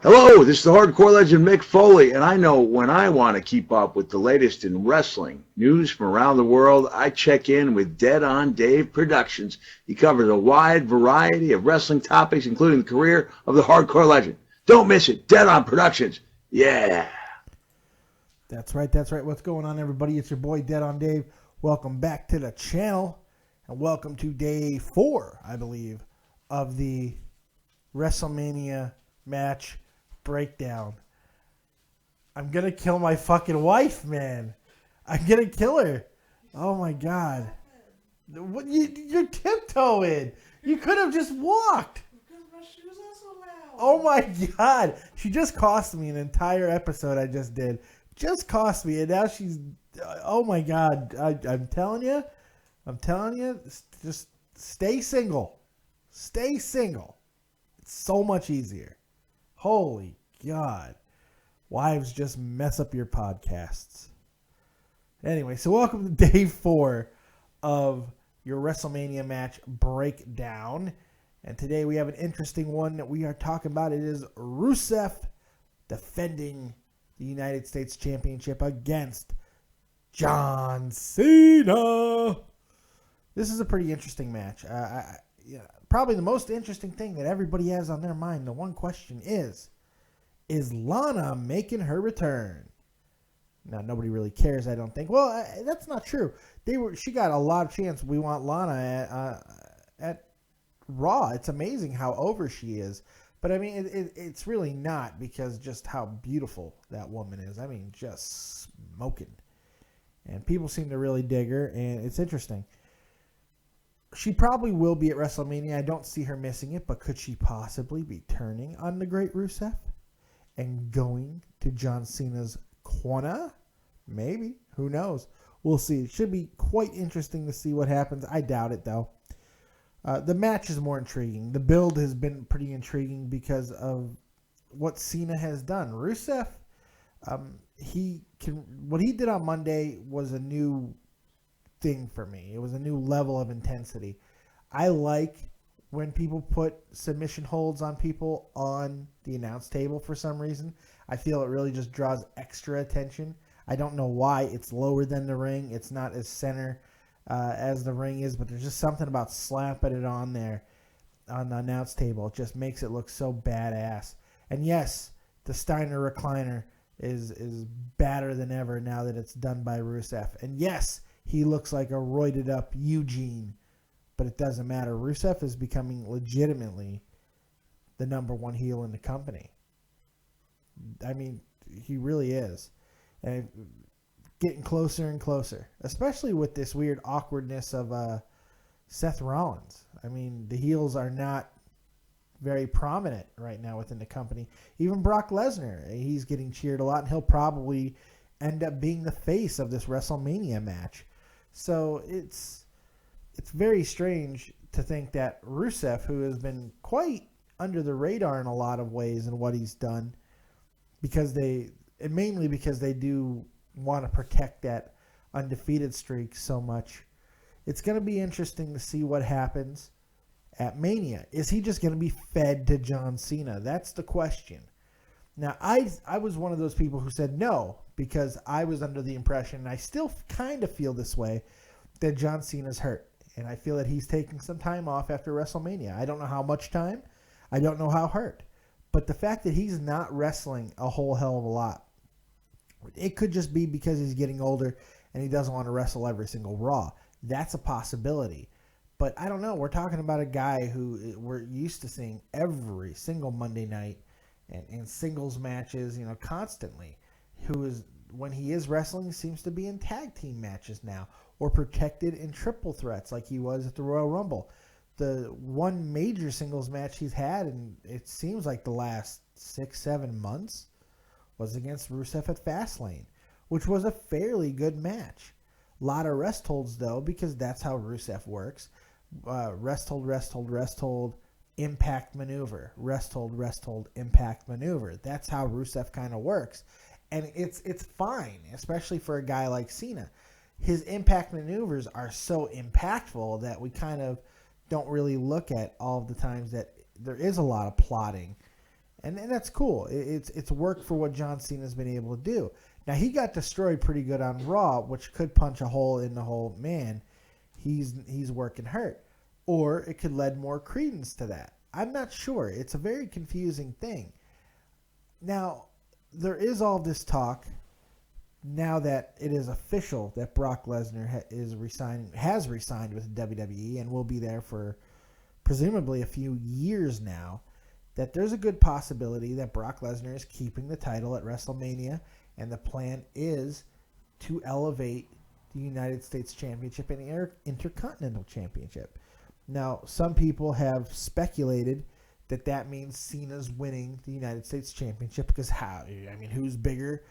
Hello, this is the hardcore legend Mick Foley, and I know when I want to keep up with the latest in wrestling news from around the world, I check in with Dead on Dave Productions. He covers a wide variety of wrestling topics, including the career of the hardcore legend. Don't miss it, Dead on Productions. Yeah. That's right. That's right. What's going on, everybody? It's your boy, Dead on Dave. Welcome back to the channel, and welcome to day 4, I believe, of the WrestleMania match breakdown. I'm gonna kill my fucking wife, man. I'm gonna kill her. Oh my god. What you're tiptoeing. You could have just walked. Because my shoes are so loud. Oh my god. She just cost me an entire episode I just did. Just cost me, and now she's. Oh my god. I'm telling you. Just stay single. Stay single. It's so much easier. Holy God. Wives just mess up your podcasts. Anyway, so welcome to day 4 of your WrestleMania match breakdown. And today we have an interesting one that we are talking about. It is Russev defending the United States Championship against John Cena. This is a pretty interesting match. Probably the most interesting thing that everybody has on their mind. The one question is Lana making her return? Now, nobody really cares, I don't think. Well, that's not true. She got a lot of chance. We want Lana at Raw. It's amazing how over she is. But, I mean, it's really not, because just how beautiful that woman is. I mean, just smoking. And people seem to really dig her, and it's interesting. She probably will be at WrestleMania. I don't see her missing it, but could she possibly be turning on the great Rusev and going to John Cena's corner? Maybe. Who knows? We'll see. It should be quite interesting to see what happens. I doubt it, though. The match is more intriguing. The build has been pretty intriguing because of what Cena has done. Rusev, what he did on Monday was a new thing for me. It was a new level of intensity. I like when people put submission holds on people on the announce table for some reason. I feel it really just draws extra attention. I don't know why. It's lower than the ring. It's not as center as the ring is, but there's just something about slapping it on there on the announce table. It just makes it look so badass. And yes, the Steiner recliner is badder than ever now that it's done by Rusev. And yes, he looks like a roided up Eugene, but it doesn't matter. Rusev is becoming legitimately the number one heel in the company. I mean, he really is. And getting closer and closer, especially with this weird awkwardness of Seth Rollins. I mean, the heels are not very prominent right now within the company. Even Brock Lesnar, he's getting cheered a lot, and he'll probably end up being the face of this WrestleMania match. So it's very strange to think that Rusev, who has been quite under the radar in a lot of ways in what he's done, mainly because they do want to protect that undefeated streak so much. It's going to be interesting to see what happens at Mania. Is he just going to be fed to John Cena? That's the question. Now, I was one of those people who said no, because I was under the impression, and I still kind of feel this way, that John Cena's hurt. And I feel that he's taking some time off after WrestleMania. I don't know how much time. I don't know how hurt. But the fact that he's not wrestling a whole hell of a lot, it could just be because he's getting older and he doesn't want to wrestle every single Raw. That's a possibility. But I don't know. We're talking about a guy who we're used to seeing every single Monday night and singles matches, constantly. Who is, when he is wrestling, seems to be in tag team matches now, or protected in triple threats like he was at the Royal Rumble. The one major singles match he's had, and it seems like the last 6-7 months, was against Rusev at Fastlane, which was a fairly good match. A lot of rest holds, though, because that's how Rusev works. Rest hold, impact maneuver. Rest hold, impact maneuver. That's how Rusev kind of works. And it's fine, especially for a guy like Cena. His impact maneuvers are so impactful that we kind of don't really look at all of the times that there is a lot of plotting And that's cool. It's worked for what John Cena's been able to do. Now, he got destroyed pretty good on Raw, which could punch a hole in the whole, man, he's working hurt. Or it could lend more credence to that. I'm not sure. It's a very confusing thing. Now, there is all this talk now that it is official that Brock Lesnar has resigned with the WWE and will be there for presumably a few years now, that there's a good possibility that Brock Lesnar is keeping the title at WrestleMania, and the plan is to elevate the United States Championship and the Intercontinental Championship. Now, some people have speculated that means Cena's winning the United States Championship because who's bigger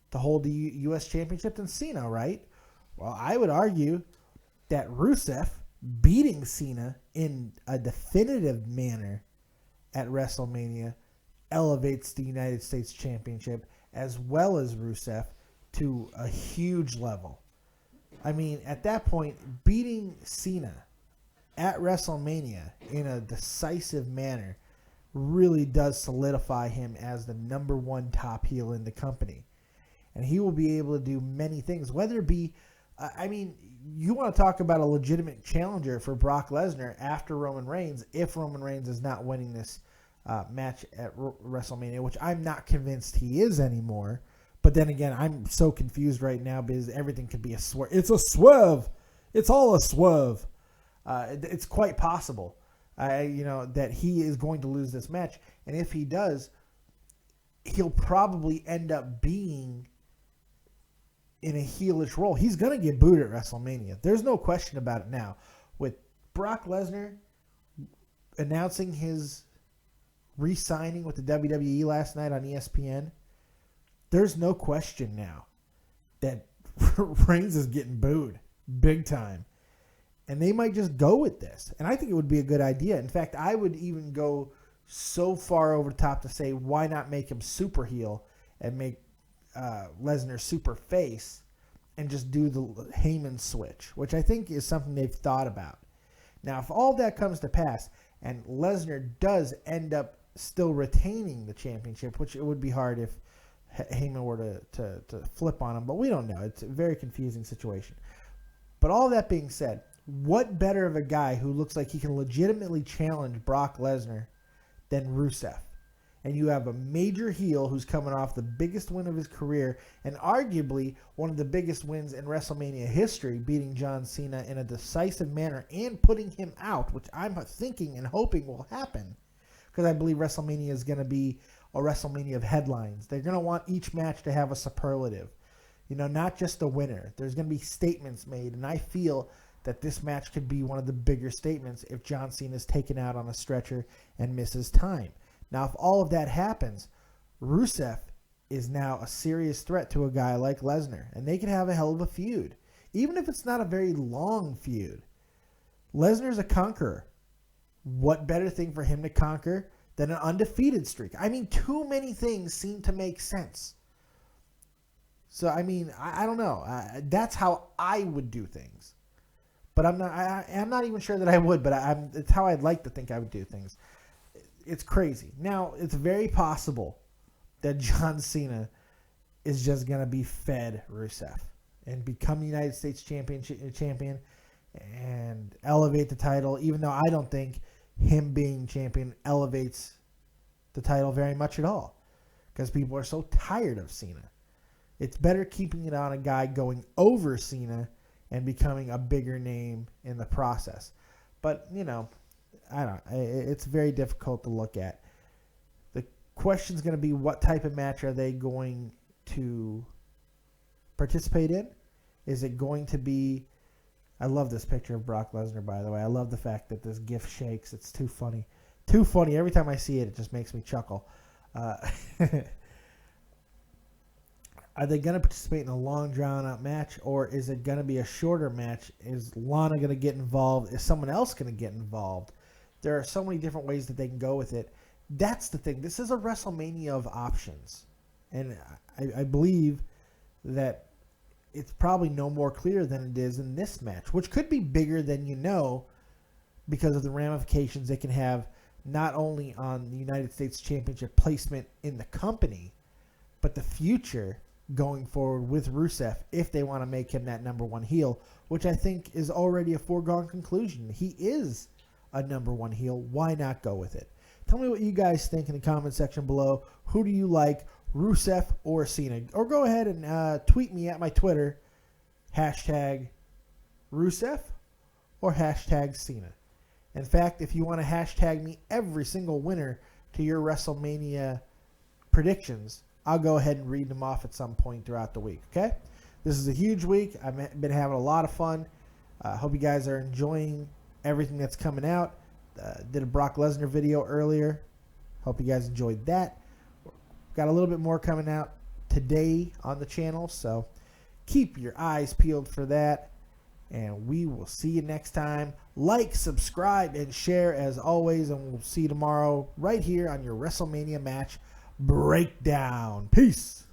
to hold the U.S. Championship than Cena, right? Well, I would argue that Russev beating Cena in a definitive manner at WrestleMania elevates the United States Championship as well as Russev to a huge level. I mean, at that point, beating Cena at WrestleMania in a decisive manner really does solidify him as the number one top heel in the company. And he will be able to do many things, whether it be, you want to talk about a legitimate challenger for Brock Lesnar after Roman Reigns, if Roman Reigns is not winning this match at WrestleMania, which I'm not convinced he is anymore. But then again, I'm so confused right now because everything could be a swerve. It's a swerve. It's all a swerve. It's quite possible, that he is going to lose this match. And if he does, he'll probably end up being in a heelish role. He's going to get booed at WrestleMania. There's no question about it now. With Brock Lesnar announcing his re-signing with the WWE last night on ESPN, there's no question now that Reigns is getting booed big time. And they might just go with this. And I think it would be a good idea. In fact, I would even go so far over the top to say, why not make him super heel and make Lesnar super face and just do the Heyman switch, which I think is something they've thought about. Now, if all that comes to pass and Lesnar does end up still retaining the championship, which it would be hard if Heyman were to flip on him, but we don't know. It's a very confusing situation. But all that being said, what better of a guy who looks like he can legitimately challenge Brock Lesnar than Rusev? And you have a major heel who's coming off the biggest win of his career and arguably one of the biggest wins in WrestleMania history, beating John Cena in a decisive manner and putting him out, which I'm thinking and hoping will happen because I believe WrestleMania is going to be a WrestleMania of headlines. They're going to want each match to have a superlative, not just the winner. There's going to be statements made, and I feel that this match could be one of the bigger statements if John Cena is taken out on a stretcher and misses time. Now, if all of that happens, Rusev is now a serious threat to a guy like Lesnar, and they could have a hell of a feud, even if it's not a very long feud. Lesnar's a conqueror. What better thing for him to conquer than an undefeated streak? Too many things seem to make sense. So, I don't know. That's how I would do things. But I'm not even sure that I would, but it's how I'd like to think I would do things. It's crazy. Now, it's very possible that John Cena is just going to be fed Rusev and become the United States champion and elevate the title, even though I don't think him being champion elevates the title very much at all because people are so tired of Cena. It's better keeping it on a guy going over Cena and becoming a bigger name in the process. But, I don't know. It's very difficult to look at. The question's going to be what type of match are they going to participate in? Is it going to be... I love this picture of Brock Lesnar, by the way. I love the fact that this GIF shakes. It's too funny. Too funny. Every time I see it, it just makes me chuckle. Are they going to participate in a long, drawn-out match, or is it going to be a shorter match? Is Lana going to get involved? Is someone else going to get involved? There are so many different ways that they can go with it. That's the thing. This is a WrestleMania of options. And I believe that it's probably no more clear than it is in this match, which could be bigger than because of the ramifications it can have not only on the United States Championship placement in the company, but the future going forward with Russev if they want to make him that number one heel, which I think is already a foregone conclusion. He is a number one heel. Why not go with it? Tell me what you guys think in the comment section below. Who do you like, Russev or Cena? Or go ahead and tweet me at my Twitter, hashtag Russev or hashtag Cena. In fact, if you want to hashtag me every single winner to your WrestleMania predictions, I'll go ahead and read them off at some point throughout the week, okay? This is a huge week. I've been having a lot of fun. Hope you guys are enjoying everything that's coming out. Did a Brock Lesnar video earlier. Hope you guys enjoyed that. Got a little bit more coming out today on the channel, so keep your eyes peeled for that. And we will see you next time. Like, subscribe, and share as always. And we'll see you tomorrow right here on your WrestleMania match breakdown. Peace.